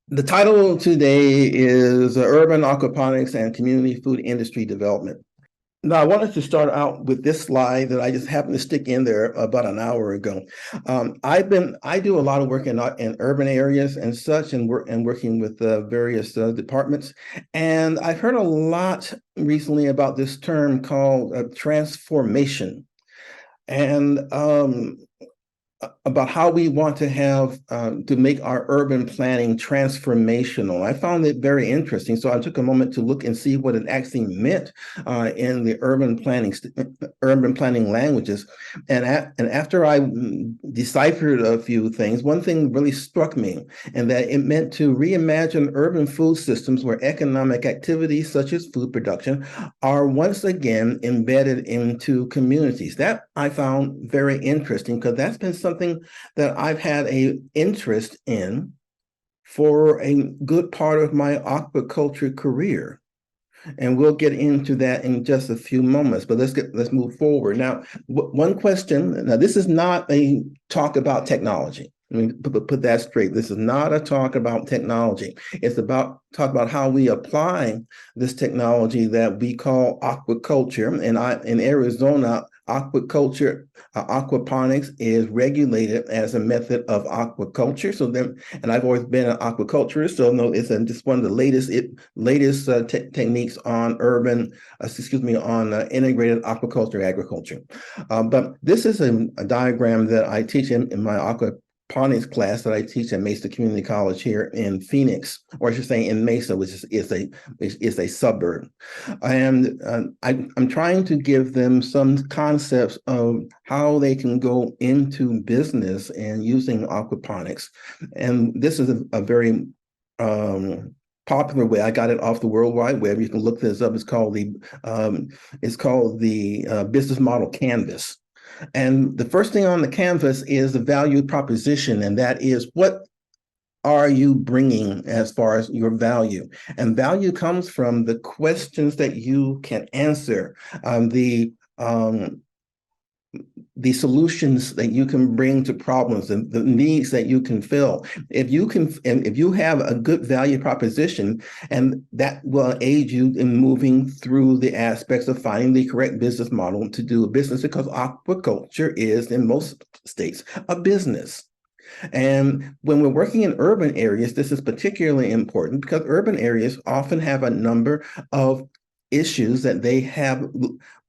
The title today is Urban Aquaponics and Community Food Industry Development. Now, I wanted to start out with this slide that I just happened to stick in there about an hour ago. I do a lot of work in urban areas and such, and working with various departments. And I've heard a lot recently about this term called transformation. And about how we want to have to make our urban planning transformational. I found it very interesting, so I took a moment to look and see what it actually meant in the urban planning languages. And after I deciphered a few things, one thing really struck me, and that it meant to reimagine urban food systems where economic activities such as food production are once again embedded into communities. That I found very interesting because that's been something that I've had an interest in for a good part of my aquaculture career. And we'll get into that in just a few moments, but let's move forward. Now, one question, now this is not a talk about technology. Let me put that straight. This is not a talk about technology. It's about talk about how we apply this technology that we call aquaculture. And in Arizona, aquaponics is regulated as a method of aquaculture. So and I've always been an aquaculturist, so no, it's just one of the latest techniques on integrated aquaculture agriculture. But this is a diagram that I teach in my aquaponics class that I teach at Mesa Community College here in Phoenix, or I should say in Mesa, which is a suburb. And I'm trying to give them some concepts of how they can go into business and using aquaponics. And this is a very popular way. I got it off the World Wide Web. You can look this up. It's called the business model canvas. And the first thing on the canvas is the value proposition, and that is, what are you bringing as far as your value? And value comes from the questions that you can answer, the solutions that you can bring to problems, and the needs that you can fill. If you have a good value proposition, and that will aid you in moving through the aspects of finding the correct business model to do a business, because aquaculture is, in most states, a business. And when we're working in urban areas, this is particularly important because urban areas often have a number of issues that they have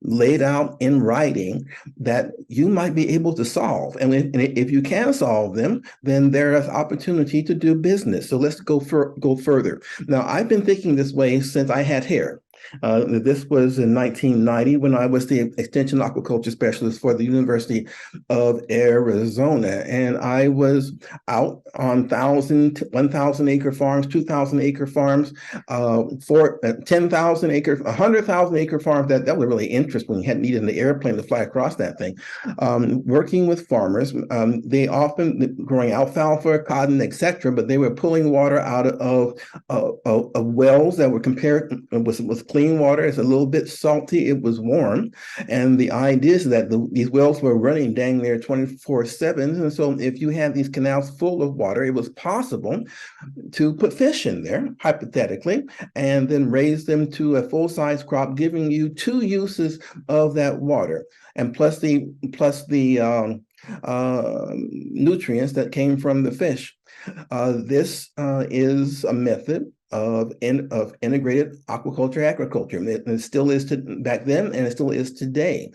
laid out in writing that you might be able to solve. And if you can solve them, then there is opportunity to do business. So let's go further. Now, I've been thinking this way since I had hair. This was in 1990 when I was the extension aquaculture specialist for the University of Arizona. And I was out on 1,000 acre farms, 2,000 acre farms, for 10,000 acre, 100,000 acre farms. That was really interesting when you hadn't needed an airplane to fly across that thing. Working with farmers, they often growing alfalfa, cotton, etc., but they were pulling water out of wells that were compared with clean water. It's a little bit salty. It was warm. And the idea is that these wells were running dang near 24/7. And so if you had these canals full of water, it was possible to put fish in there, hypothetically, and then raise them to a full-size crop, giving you two uses of that water, and plus the nutrients that came from the fish. This is a method of integrated aquaculture agriculture. It still is back then, and it still is today.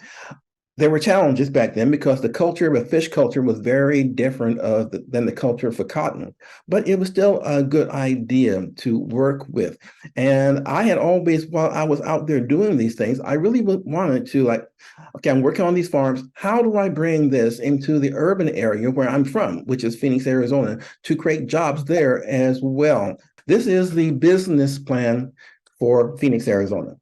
There were challenges back then because the culture of a fish culture was very different than the culture for cotton, but it was still a good idea to work with. And I had always, while I was out there doing these things, I really wanted to, like, okay, I'm working on these farms. How do I bring this into the urban area where I'm from, which is Phoenix, Arizona, to create jobs there as well? This is the business plan for Phoenix, Arizona.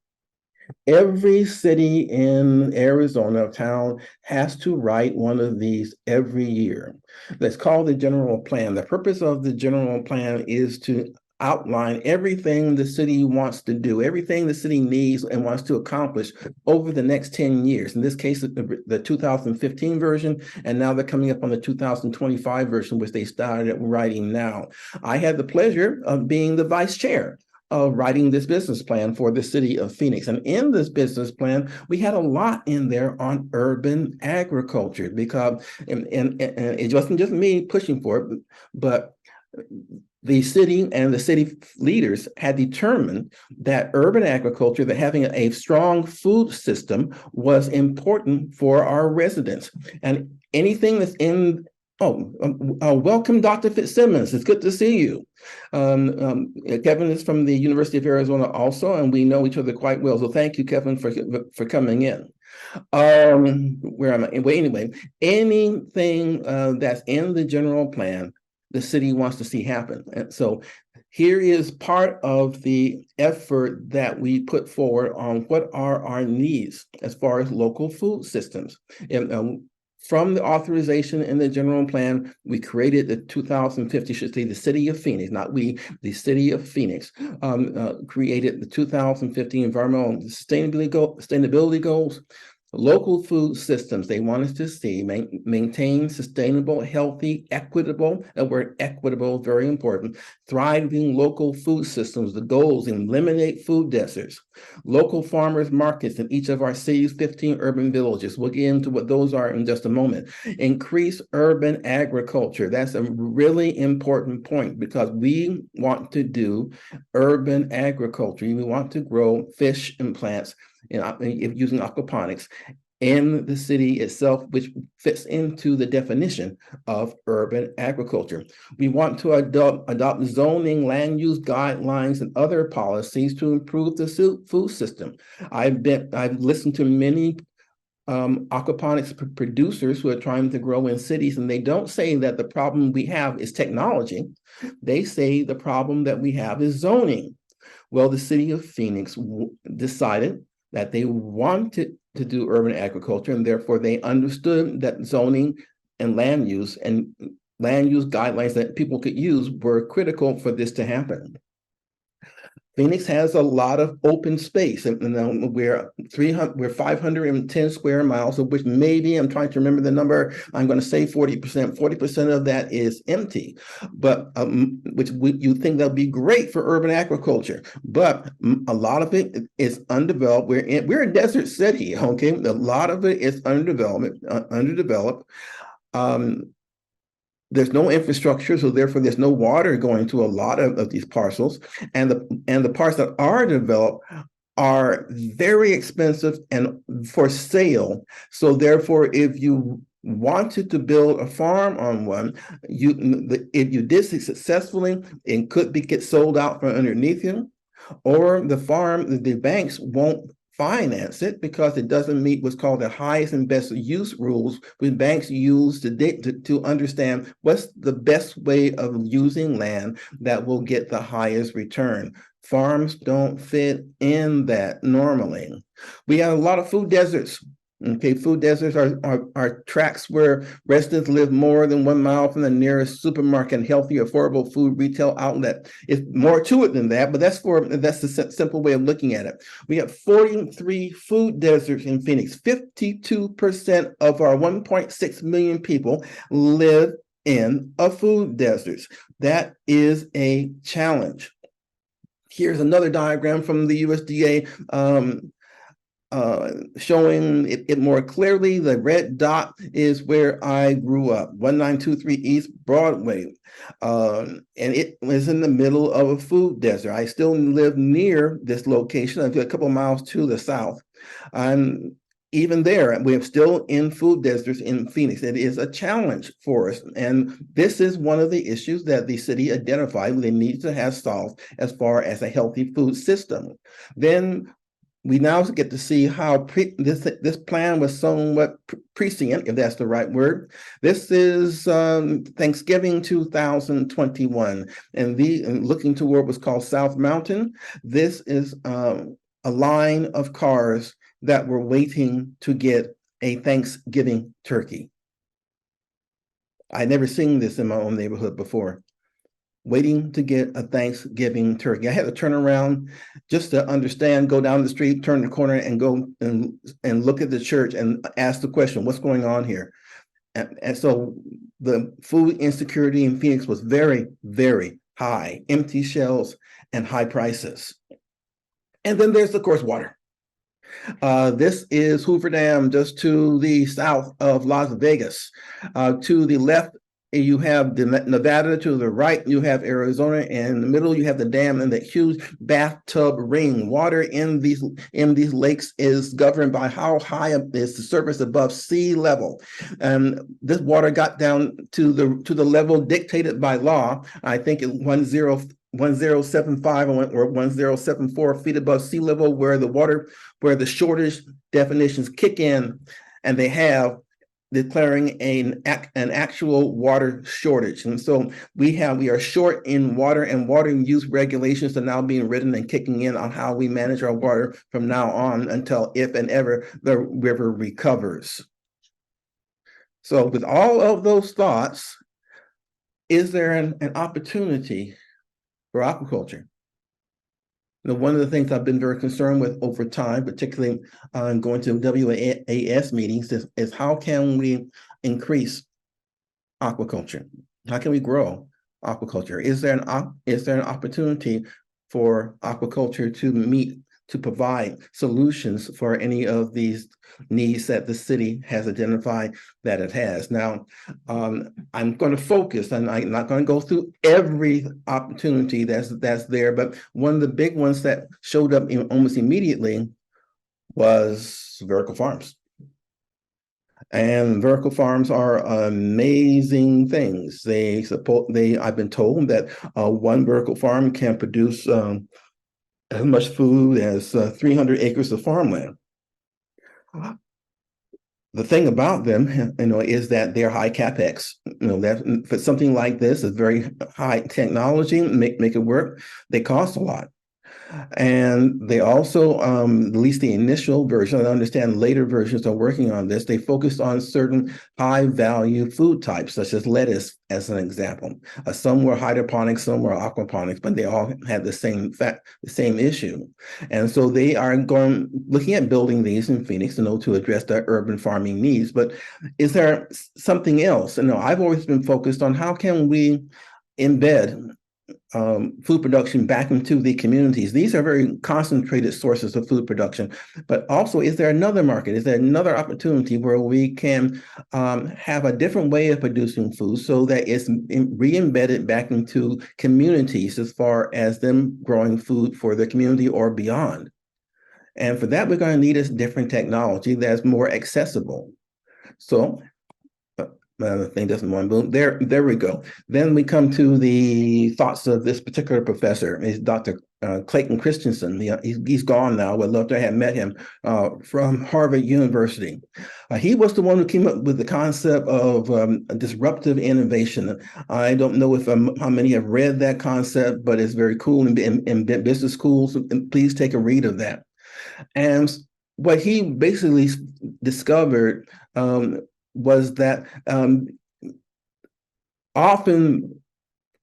Every city in Arizona town has to write one of these every year. That's called the general plan. The purpose of the general plan is to outline everything the city wants to do, everything the city needs and wants to accomplish over the next 10 years. In this case, the 2015 version, and now they're coming up on the 2025 version, which they started writing now. I had the pleasure of being the vice chair of writing this business plan for the city of Phoenix. And in this business plan, we had a lot in there on urban agriculture, because and it wasn't just me pushing for it, but the city and the city leaders had determined that urban agriculture, that having a strong food system was important for our residents. And anything that's in welcome, Dr. Fitzsimmons. It's good to see you. Kevin is from the University of Arizona also, and we know each other quite well. So thank you, Kevin, for coming in. Where am I? Well, anyway, anything that's in the general plan, the city wants to see happen. And so here is part of the effort that we put forward on what are our needs as far as local food systems. And from the authorization in the general plan, we created the 2050, should say the city of Phoenix, not we, the city of Phoenix, created the 2050 environmental sustainability goals. Local food systems, they want us to see maintain sustainable, healthy, equitable, that word equitable, very important, thriving local food systems, the goals, eliminate food deserts, local farmers markets in each of our cities, 15 urban villages. We'll get into what those are in just a moment. Increase urban agriculture. That's a really important point, because we want to do urban agriculture. We want to grow fish and plants using aquaponics in the city itself, which fits into the definition of urban agriculture. We want to adopt zoning, land use guidelines, and other policies to improve the food system. I've listened to many aquaponics producers who are trying to grow in cities, and they don't say that the problem we have is technology. They say the problem that we have is zoning. Well, the city of Phoenix decided that they wanted to do urban agriculture, and therefore they understood that zoning and land use guidelines that people could use were critical for this to happen. Phoenix has a lot of open space, and we're 510 square miles, of which maybe, I'm trying to remember the number, I'm going to say 40%. 40% of that is empty, but you think that'll be great for urban agriculture, but a lot of it is undeveloped. We're a desert city, okay? A lot of it is underdeveloped. There's no infrastructure, so therefore there's no water going to a lot of these parcels. And the parts that are developed are very expensive and for sale. So therefore, if you wanted to build a farm on one, if you did successfully, it could get sold out from underneath you, or the banks won't finance it because it doesn't meet what's called the highest and best use rules, which banks use to understand what's the best way of using land that will get the highest return. Farms don't fit in that normally. We have a lot of food deserts. Okay, food deserts are tracts where residents live more than 1 mile from the nearest supermarket and healthy, affordable food retail outlet. It's more to it than that, but that's the simple way of looking at it. We have 43 food deserts in Phoenix. 52% of our 1.6 million people live in a food desert. That is a challenge. Here's another diagram from the USDA showing it more clearly. The red dot is where I grew up, 1923 East Broadway. And it was in the middle of a food desert. I still live near this location. I'm a couple of miles to the south. And even there, we're still in food deserts in Phoenix. It is a challenge for us. And this is one of the issues that the city identified they need to have solved as far as a healthy food system. Then we now get to see how this plan was somewhat prescient, if that's the right word. This is Thanksgiving 2021, and looking toward what's called South Mountain. This is a line of cars that were waiting to get a Thanksgiving turkey. I'd never seen this in my own neighborhood before. waiting to get a Thanksgiving turkey. I had to turn around just to understand, go down the street, turn the corner, and go and look at the church and ask the question, what's going on here? And so the food insecurity in Phoenix was very, very high, empty shelves and high prices. And then there's, of course, water. This is Hoover Dam, just to the south of Las Vegas. To the left, you have Nevada. To the right, you have Arizona. And in the middle, you have the dam and that huge bathtub ring. Water in these lakes is governed by how high is the surface above sea level. And this water got down to the level dictated by law. I think it 1075 or 1074 feet above sea level, where the shortage definitions kick in, and they have declaring an actual water shortage. And so we are short in water, and water use regulations are now being written and kicking in on how we manage our water from now on until, if and ever, the river recovers. So with all of those thoughts, is there an opportunity for aquaculture? One of the things I've been very concerned with over time, particularly going to WAS meetings, is how can we increase aquaculture? How can we grow aquaculture? Is there an opportunity for aquaculture to provide solutions for any of these needs that the city has identified that it has? Now, I'm going to focus, and I'm not going to go through every opportunity that's there, but one of the big ones that showed up almost immediately was vertical farms. And vertical farms are amazing things. I've been told that one vertical farm can produce as much food as 300 acres of farmland. The thing about them, is that they're high capex. That for something like this is very high technology. Make it work. They cost a lot. And they also, at least the initial version, I understand later versions are working on this, they focused on certain high value food types, such as lettuce, as an example. Some were hydroponics, some were aquaponics, but they all had the same issue. And so they are looking at building these in Phoenix, to address their urban farming needs. But is there something else? I've always been focused on how can we embed food production back into the communities. These are very concentrated sources of food production, but also, is there another market? Is there another opportunity where we can have a different way of producing food so that it's re-embedded back into communities as far as them growing food for the community or beyond? And for that, we're going to need a different technology that's more accessible. So the thing doesn't want to boom. There we go. Then we come to the thoughts of this particular professor. Is Dr. Clayton Christensen. He's gone now. Would love to have met him, from Harvard University. He was the one who came up with the concept of disruptive innovation. I don't know if how many have read that concept, but it's very cool in business schools. And please take a read of that. And what he basically discovered was that often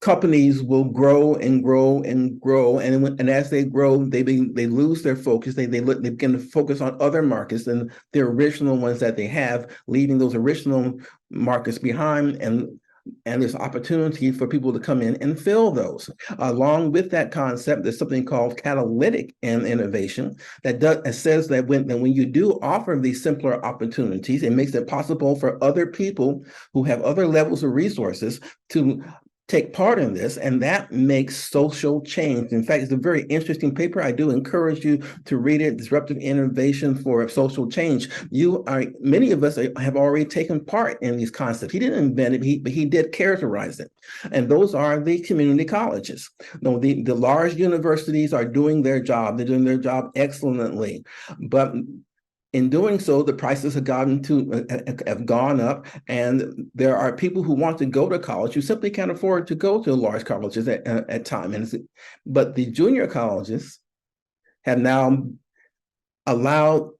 companies will grow and grow and grow, and as they grow, they lose their focus. They begin to focus on other markets than the original ones that they have, leaving those original markets behind, and there's opportunity for people to come in and fill those. Along with that concept, there's something called catalytic innovation that says that when you do offer these simpler opportunities, it makes it possible for other people who have other levels of resources to take part in this, and that makes social change. In fact, it's a very interesting paper. I do encourage you to read it, Disruptive Innovation for Social Change. Many of us have already taken part in these concepts. He didn't invent it, but he did characterize it. And those are the community colleges. The large universities are doing their job. They're doing their job excellently. But in doing so, the prices have gone up, and there are people who want to go to college who simply can't afford to go to large colleges at times. But the junior colleges have now allowed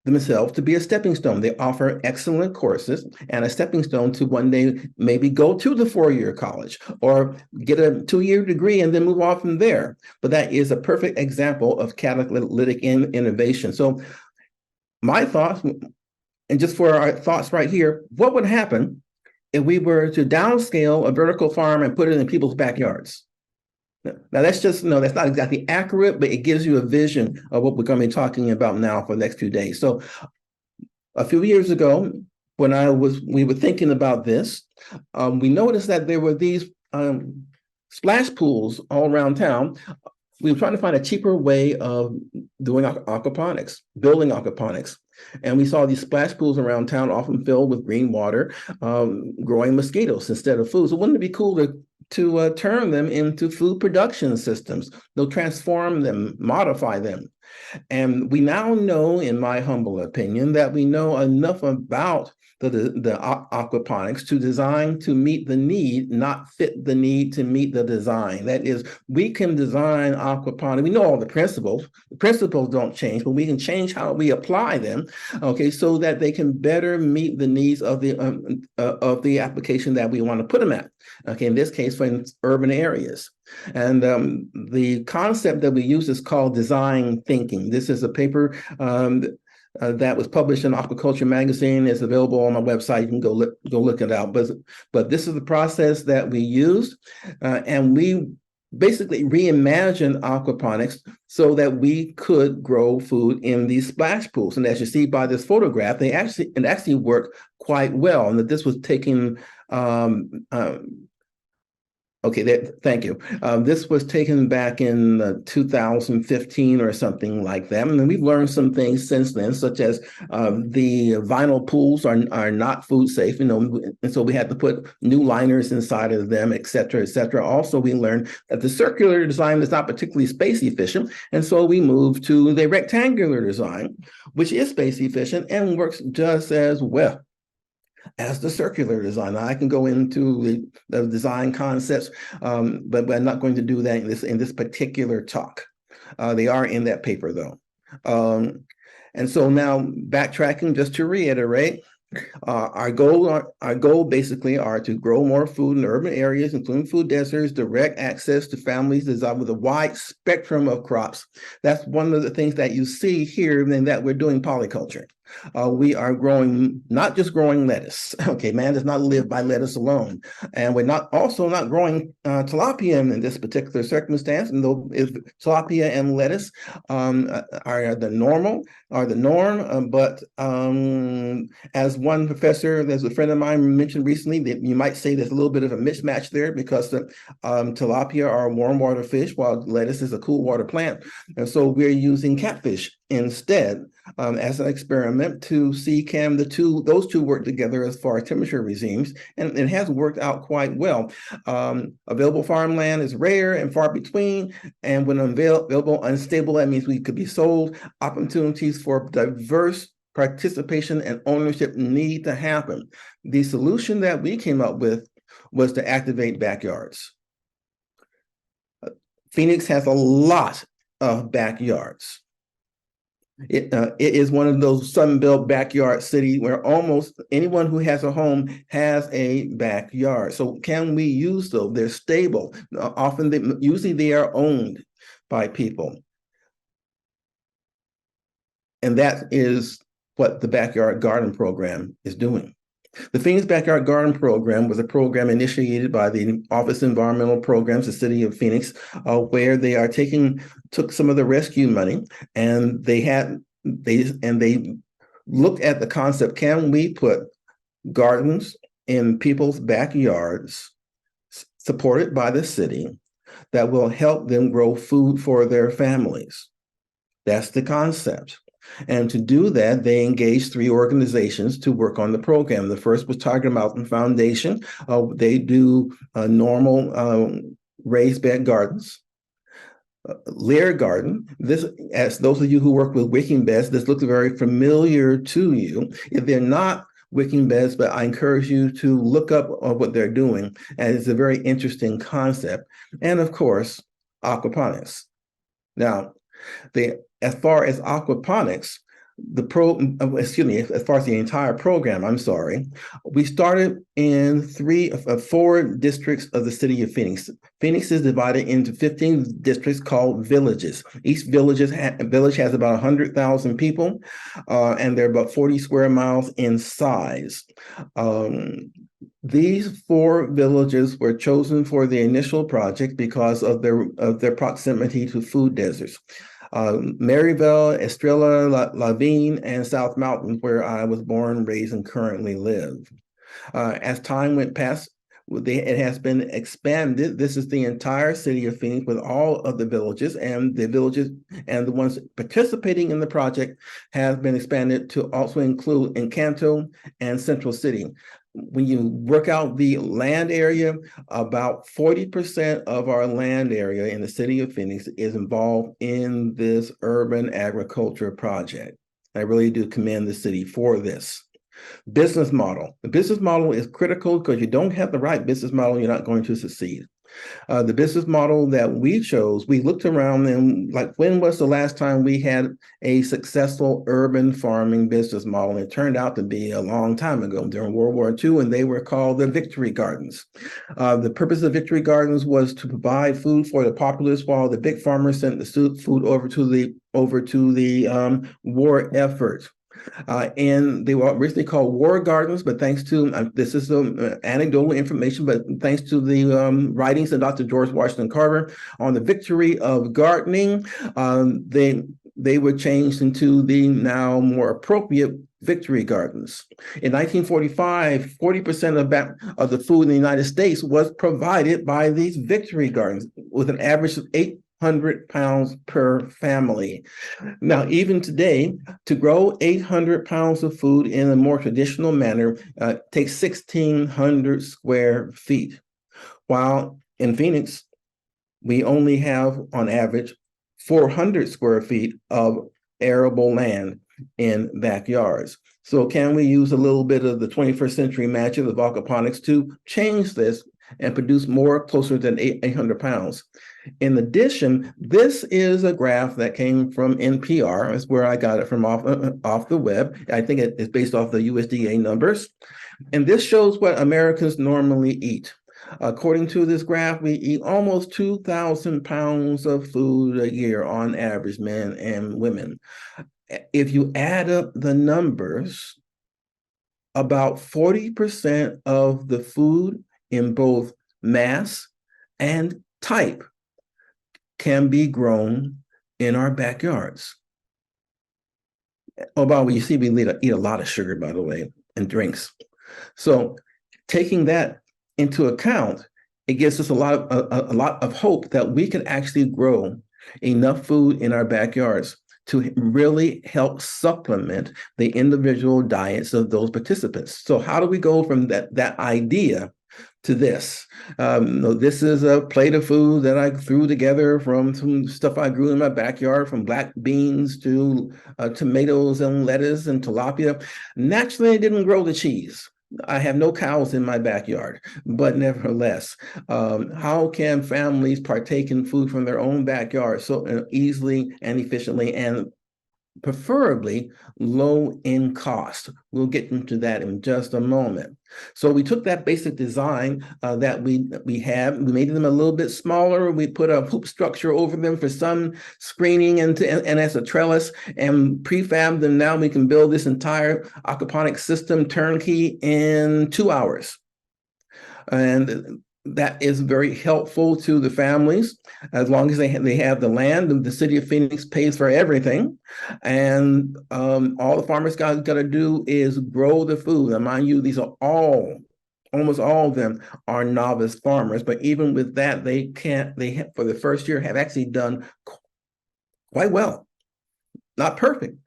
themselves to be a stepping stone. They offer excellent courses and a stepping stone to one day maybe go to the 4-year college or get a 2-year degree and then move on from there. But that is a perfect example of catalytic innovation. So my thoughts, and just for our thoughts right here, what would happen if we were to downscale a vertical farm and put it in people's backyards? Now, that's just, no, that's not exactly accurate, but it gives you a vision of what we're going to be talking about now for the next few days. So a few years ago, when we were thinking about this, we noticed that there were these splash pools all around town. We were trying to find a cheaper way of doing aquaponics, building aquaponics. And we saw these splash pools around town, often filled with green water, growing mosquitoes instead of food. So wouldn't it be cool to turn them into food production systems? They'll transform them, modify them. And we now know, in my humble opinion, that we know enough about the aquaponics to design to meet the need, not fit the need to meet the design. That is, we can design aquaponics. We know all the principles. The principles don't change, but we can change how we apply them, okay, so that they can better meet the needs of the application that we want to put them at. Okay, in this case, for urban areas. And the concept that we use is called design thinking. This is a paper that was published in Aquaculture magazine. Is available on my website. You can go look it out. But this is the process that we used, and we basically reimagined aquaponics so that we could grow food in these splash pools. And as you see by this photograph, it actually worked quite well. And that this was taken. Thank you. This was taken back in 2015 or something like that. And we've learned some things since then, such as the vinyl pools are not food safe, and so we had to put new liners inside of them, et cetera, et cetera. Also, we learned that the circular design is not particularly space efficient. And so we moved to the rectangular design, which is space efficient and works just as well as the circular design. Now, I can go into the design concepts, but I'm not going to do that in this particular talk. They are in that paper, though. And so now, backtracking, just to reiterate, our goal basically are to grow more food in urban areas, including food deserts, direct access to families designed with a wide spectrum of crops. That's one of the things that you see here, and that we're doing polyculture. We are not just growing lettuce. Okay, man does not live by lettuce alone. And we're not growing tilapia in this particular circumstance. And though if tilapia and lettuce are the norm, but as one professor, there's a friend of mine mentioned recently, that you might say there's a little bit of a mismatch there, because the tilapia are warm water fish, while lettuce is a cool water plant. And so we're using catfish instead as an experiment to see can those two work together as far as temperature regimes, and it has worked out quite well. Available farmland is rare and far between, and when available unstable, that means we could be sold. Opportunities for diverse participation and ownership need to happen. The solution that we came up with was to activate backyards. Phoenix has a lot of backyards. It is one of those Sunbelt backyard cities where almost anyone who has a home has a backyard. So can we use those? They're stable. Usually they are owned by people. And that is what the Backyard Garden Program is doing. The Phoenix Backyard Garden Program was a program initiated by the Office of Environmental Programs, the City of Phoenix, where they took some of the rescue money, and they looked at the concept: can we put gardens in people's backyards, supported by the city, that will help them grow food for their families? That's the concept. And to do that, they engaged 3 organizations to work on the program. The first was Tiger Mountain Foundation. They do normal raised bed gardens. Layer garden. This, as those of you who work with wicking beds, this looks very familiar to you. If they're not wicking beds, but I encourage you to look up what they're doing, and it's a very interesting concept. And of course, aquaponics. Now, as far as aquaponics, as far as the entire program, I'm sorry, we started in four districts of the city of Phoenix. Phoenix is divided into 15 districts called villages. Each village has about 100,000 people, and they're about 40 square miles in size. These four villages were chosen for the initial project because of their proximity to food deserts. Maryville, Estrella, Lavigne, and South Mountain, where I was born, raised, and currently live. As time went past, it has been expanded. This is the entire city of Phoenix with all of the villages and the ones participating in the project have been expanded to also include Encanto and Central City. When you work out the land area, about 40% of our land area in the city of Phoenix is involved in this urban agriculture project. I really do commend the city for this. Business model. The business model is critical because you don't have the right business model, you're not going to succeed. The business model that we chose, we looked around and when was the last time we had a successful urban farming business model? And it turned out to be a long time ago during World War II, and they were called the Victory Gardens. The purpose of Victory Gardens was to provide food for the populace while the big farmers sent the food over to the war effort. And they were originally called war gardens, but thanks to, this is anecdotal information, but thanks to the writings of Dr. George Washington Carver on the victory of gardening, they were changed into the now more appropriate Victory Gardens. In 1945, 40% of the food in the United States was provided by these Victory Gardens with an average of 800 pounds per family. Now, even today, to grow 800 pounds of food in a more traditional manner takes 1,600 square feet. While in Phoenix, we only have, on average, 400 square feet of arable land in backyards. So can we use a little bit of the 21st century magic of aquaponics to change this and produce more closer than 800 pounds? In addition, this is a graph that came from NPR. That's where I got it from off the web. I think it's based off the USDA numbers. And this shows what Americans normally eat. According to this graph, we eat almost 2,000 pounds of food a year on average, men and women. If you add up the numbers, about 40% of the food in both mass and type can be grown in our backyards. Oh, by the way, you see we eat a lot of sugar, by the way, and drinks. So taking that into account, it gives us a lot of hope that we can actually grow enough food in our backyards to really help supplement the individual diets of those participants. So how do we go from that idea to this? This is a plate of food that I threw together from some stuff I grew in my backyard, from black beans to tomatoes and lettuce and tilapia. Naturally, I didn't grow the cheese. I have no cows in my backyard, but nevertheless, how can families partake in food from their own backyard so easily and efficiently, and preferably low in cost? We'll get into that in just a moment. So we took that basic design that we had, we made them a little bit smaller. We put a hoop structure over them for sun screening and as a trellis, and prefab them. Now we can build this entire aquaponic system turnkey in 2 hours. And that is very helpful to the families. As long as they have the land, the city of Phoenix pays for everything. And all the farmers got to do is grow the food. And mind you, these are almost all of them are novice farmers. But even with that, they for the first year, have actually done quite well. Not perfect,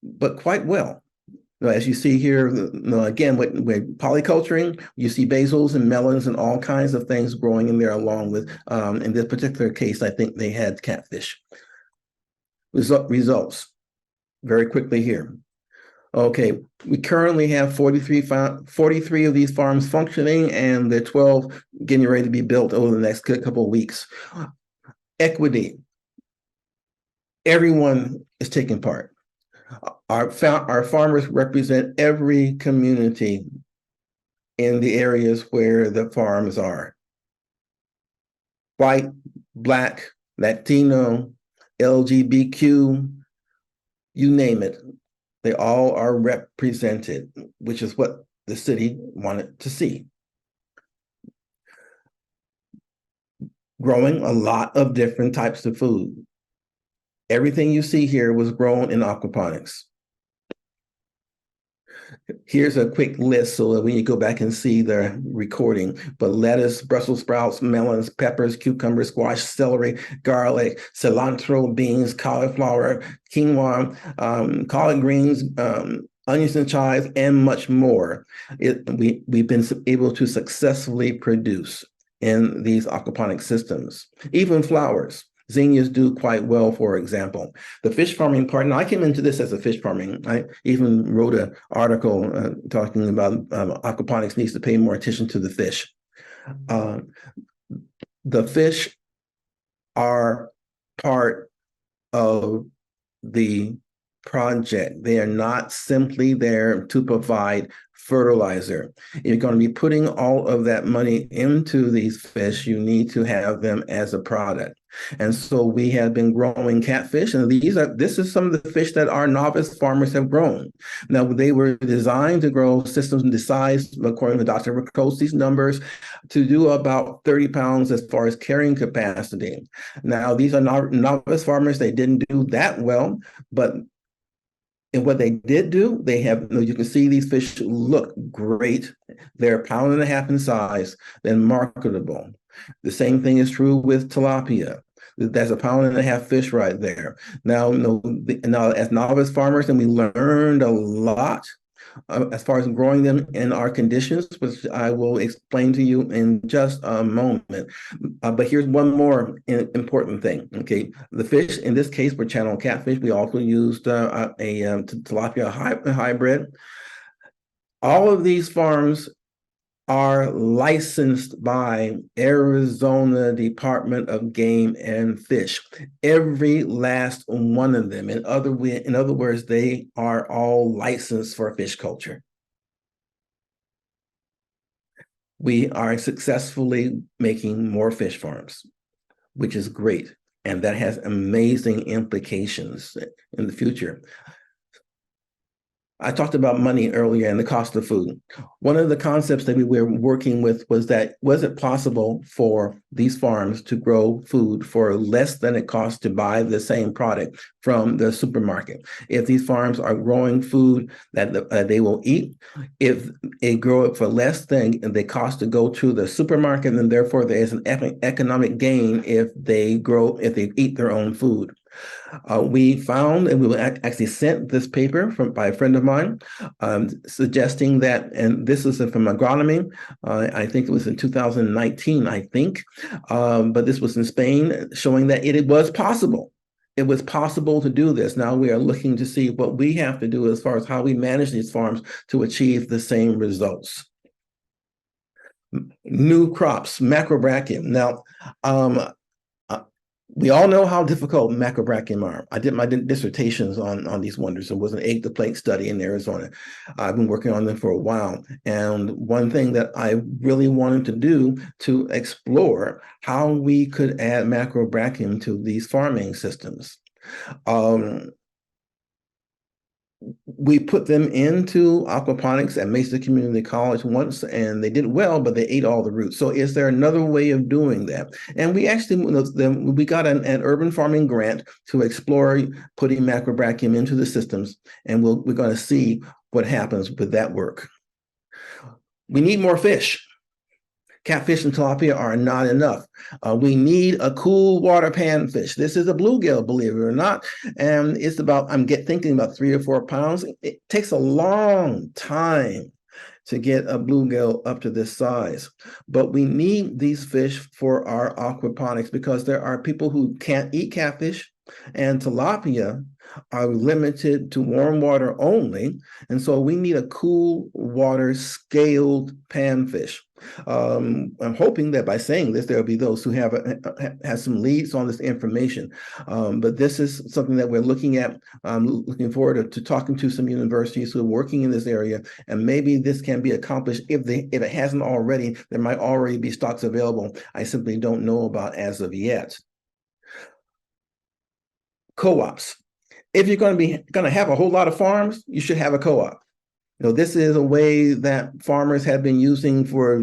but quite well. As you see here, again, with polyculturing, you see basils and melons and all kinds of things growing in there, along with, in this particular case, I think they had catfish. Results, very quickly here. Okay, we currently have 43 of these farms functioning, and there are 12 getting ready to be built over the next couple of weeks. Equity. Everyone is taking part. Our farmers represent every community in the areas where the farms are. White, Black, Latino, LGBTQ, you name it. They all are represented, which is what the city wanted to see. Growing a lot of different types of food. Everything you see here was grown in aquaponics. Here's a quick list so that when you go back and see the recording, but lettuce, Brussels sprouts, melons, peppers, cucumbers, squash, celery, garlic, cilantro, beans, cauliflower, quinoa, collard greens, onions and chives, and much more. We've been able to successfully produce in these aquaponic systems, even flowers. Zinnias do quite well, for example. The fish farming part, and I came into this as a fish farming. I even wrote an article talking about aquaponics needs to pay more attention to the fish. The fish are part of the project. They are not simply there to provide fertilizer. If you're going to be putting all of that money into these fish, you need to have them as a product. And so we have been growing catfish, and this is some of the fish that our novice farmers have grown. Now, they were designed to grow systems the size, according to Dr. Ricosi's numbers, to do about 30 pounds as far as carrying capacity. Now, these are novice farmers. They didn't do that well, but and what they did do, you can see these fish look great. They're 1.5 pounds in size, then marketable. The same thing is true with tilapia. That's 1.5 pound fish right there. Now, as novice farmers, and we learned a lot as far as growing them in our conditions, which I will explain to you in just a moment. But here's one more important thing. Okay, the fish in this case were channel catfish. We also used a tilapia hybrid. All of these farms are licensed by Arizona Department of Game and Fish. Every last one of them. In other words, they are all licensed for fish culture. We are successfully making more fish farms, which is great. And that has amazing implications in the future. I talked about money earlier and the cost of food. One of the concepts that we were working with was it possible for these farms to grow food for less than it costs to buy the same product from the supermarket? If these farms are growing food that they will eat, if they grow it for less than they cost to go to the supermarket, then therefore there is an economic gain if they eat their own food. We found, and we actually sent this paper by a friend of mine, suggesting that, and this is from agronomy, I think it was in 2019, but this was in Spain, showing that it was possible. It was possible to do this. Now we are looking to see what we have to do as far as how we manage these farms to achieve the same results. New crops, macrobrachium. Now, we all know how difficult macrobrachium are. I did my dissertations on these wonders. It was an egg to plate study in Arizona. I've been working on them for a while. And one thing that I really wanted to do to explore how we could add macrobrachium to these farming systems. We put them into aquaponics at Mesa Community College once, and they did well, but they ate all the roots. So is there another way of doing that? And we actually, we got an urban farming grant to explore putting macrobrachium into the systems, and we're going to see what happens with that work. We need more fish. Catfish and tilapia are not enough. We need a cool water panfish. This is a bluegill, believe it or not. And it's thinking about 3 or 4 pounds. It takes a long time to get a bluegill up to this size. But we need these fish for our aquaponics because there are people who can't eat catfish. and tilapia are limited to warm water only. And so we need a cool water scaled panfish. I'm hoping that by saying this, there'll be those who have some leads on this information. But this is something that we're looking at. I'm looking forward to talking to some universities who are working in this area, and maybe this can be accomplished. If it hasn't already, there might already be stocks available. I simply don't know about as of yet. Co-ops. If you're going to have a whole lot of farms, you should have a co-op. This is a way that farmers have been using for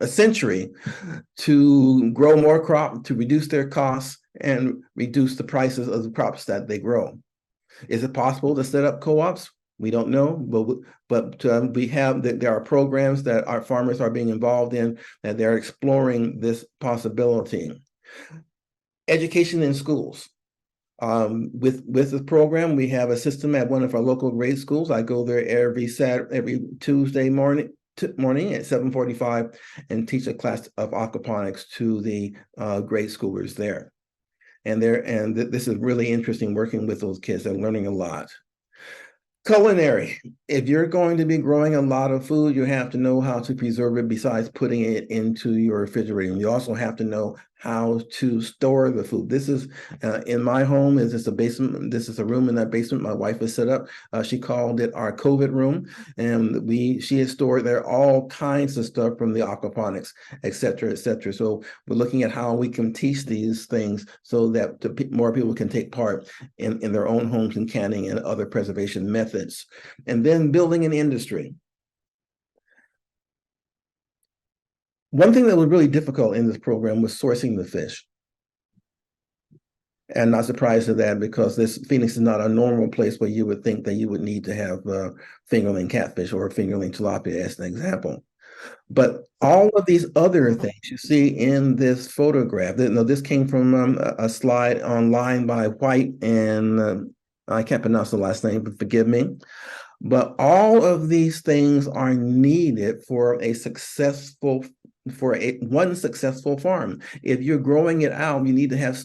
a century to grow more crop, to reduce their costs, and reduce the prices of the crops that they grow. Is it possible to set up co-ops? We don't know, but there are programs that our farmers are being involved in, that they're exploring this possibility. Education in schools. With this program, we have a system at one of our local grade schools. I go there every Tuesday morning at 7:45 and teach a class of aquaponics to the grade schoolers there. And this is really interesting working with those kids. They're learning a lot. Culinary. If you're going to be growing a lot of food, you have to know how to preserve it besides putting it into your refrigerator. You also have to know how to store the food. This is in my home. Is this a basement? This is a room in that basement my wife has set up. She called it our COVID room, and she has stored there all kinds of stuff from the aquaponics, et cetera, et cetera. So we're looking at how we can teach these things so that more people can take part in their own homes in canning and other preservation methods. And then building an industry. One thing that was really difficult in this program was sourcing the fish. And not surprised at that, because Phoenix is not a normal place where you would think that you would need to have fingerling catfish or fingerling tilapia as an example. But all of these other things you see in this photograph, this came from a slide online by White, and I can't pronounce the last name, but forgive me. But all of these things are needed for one successful farm. If you're growing it out, you need to have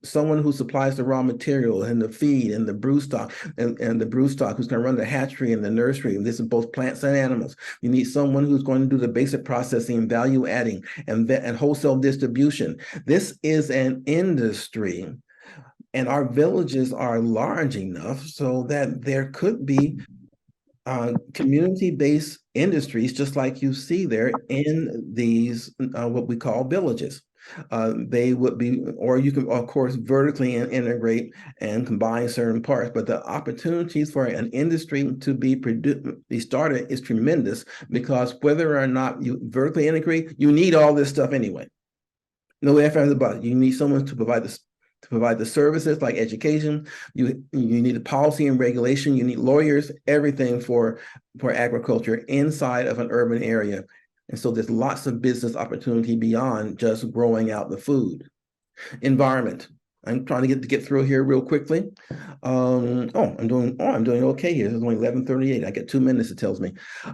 someone who supplies the raw material and the feed and the broodstock and the broodstock who's going to run the hatchery and the nursery. And this is both plants and animals. You need someone who's going to do the basic processing, value adding, and wholesale distribution. This is an industry, and our villages are large enough so that there could be community-based industries, just like you see there in these what we call villages. They would be, or you can, of course, vertically integrate and combine certain parts. But the opportunities for an industry to be started is tremendous, because whether or not you vertically integrate, you need all this stuff anyway. No ifs, ands, or buts. You need someone to provide the services like education. You need the policy and regulation. You need lawyers, everything for agriculture inside of an urban area. And so there's lots of business opportunity beyond just growing out the food. Environment. I'm trying to get through here real quickly. I'm doing okay here. It's only 11:38. I get 2 minutes, it tells me.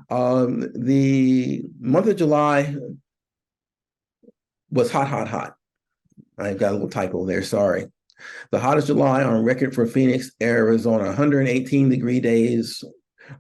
The month of July was hot. I got a little typo there, sorry. The hottest July on record for Phoenix, Arizona, 118-degree days,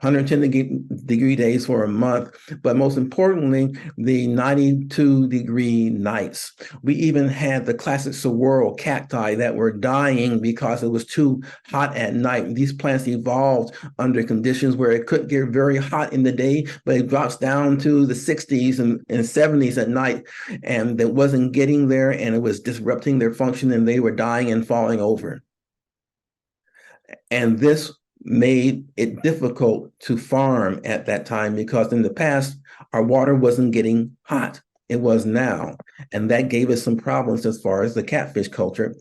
110-degree days for a month, but most importantly, the 92-degree nights. We even had the classic saguaro cacti that were dying because it was too hot at night. These plants evolved under conditions where it could get very hot in the day, but it drops down to the 60s and 70s at night, and it wasn't getting there, and it was disrupting their function, and they were dying and falling over. And this made it difficult to farm at that time, because in the past, our water wasn't getting hot. It was now. And that gave us some problems as far as the catfish culture,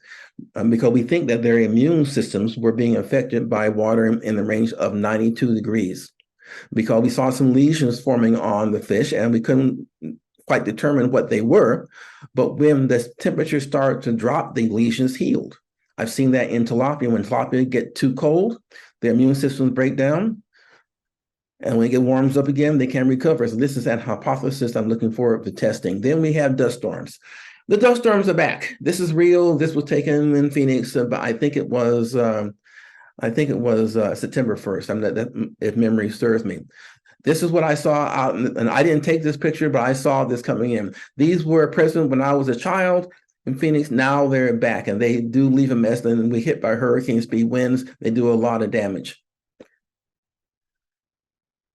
because we think that their immune systems were being affected by water in the range of 92 degrees, because we saw some lesions forming on the fish and we couldn't quite determine what they were. But when the temperature started to drop, the lesions healed. I've seen that in tilapia. When tilapia get too cold, their immune systems break down. And when it warms up again, they can recover. So this is that hypothesis I'm looking forward to testing. Then we have dust storms. The dust storms are back. This is real. This was taken in Phoenix, but I think it was September 1st. If memory serves me. This is what I saw out, and I didn't take this picture, but I saw this coming in. These were present when I was a child in Phoenix. Now they're back, and they do leave a mess. And we hit by hurricane speed winds. They do a lot of damage.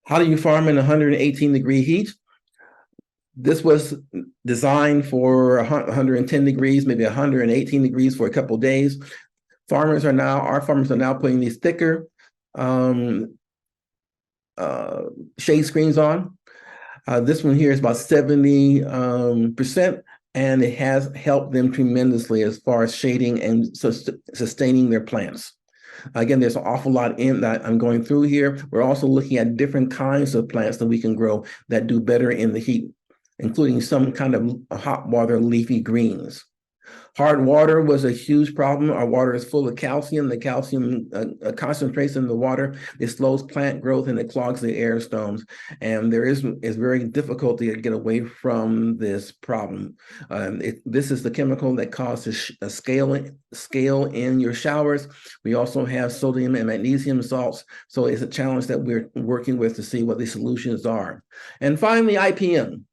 How do you farm in 118-degree heat? This was designed for 110 degrees, maybe 118 degrees for a couple of days. Our farmers are now putting these thicker shade screens on. This one here is about 70%, and it has helped them tremendously as far as shading and sustaining their plants. Again, there's an awful lot in that I'm going through here. We're also looking at different kinds of plants that we can grow that do better in the heat, including some kind of hot water leafy greens. Hard water was a huge problem. Our water is full of calcium. The calcium concentrates in the water. It slows plant growth and it clogs the air stones. And it's very difficult to get away from this problem. This is the chemical that causes a scale in your showers. We also have sodium and magnesium salts. So it's a challenge that we're working with to see what the solutions are. And finally, IPM.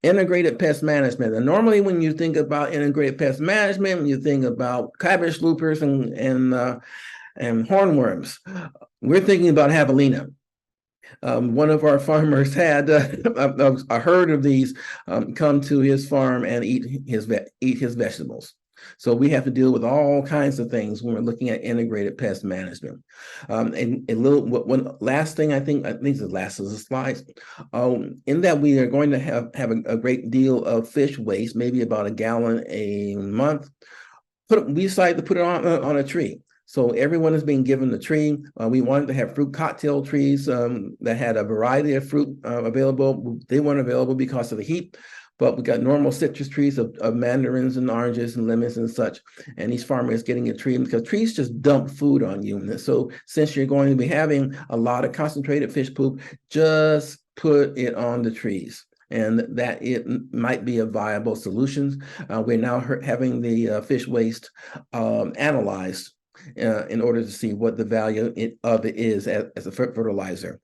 Integrated pest management. And normally when you think about integrated pest management, when you think about cabbage loopers and hornworms, we're thinking about javelina. One of our farmers had a herd of these come to his farm and eat his vegetables. So we have to deal with all kinds of things when we're looking at integrated pest management. One last thing, I think the last of the slides, in that we are going to have a great deal of fish waste, maybe about a gallon a month. We decided to put it on a tree. So everyone is being given the tree. We wanted to have fruit cocktail trees that had a variety of fruit available. They weren't available because of the heat. But we got normal citrus trees of mandarins and oranges and lemons and such. And these farmers getting a tree because trees just dump food on you. And so since you're going to be having a lot of concentrated fish poop, just put it on the trees. And that it might be a viable solution. We're now having the fish waste analyzed in order to see what the value of it is as a fertilizer.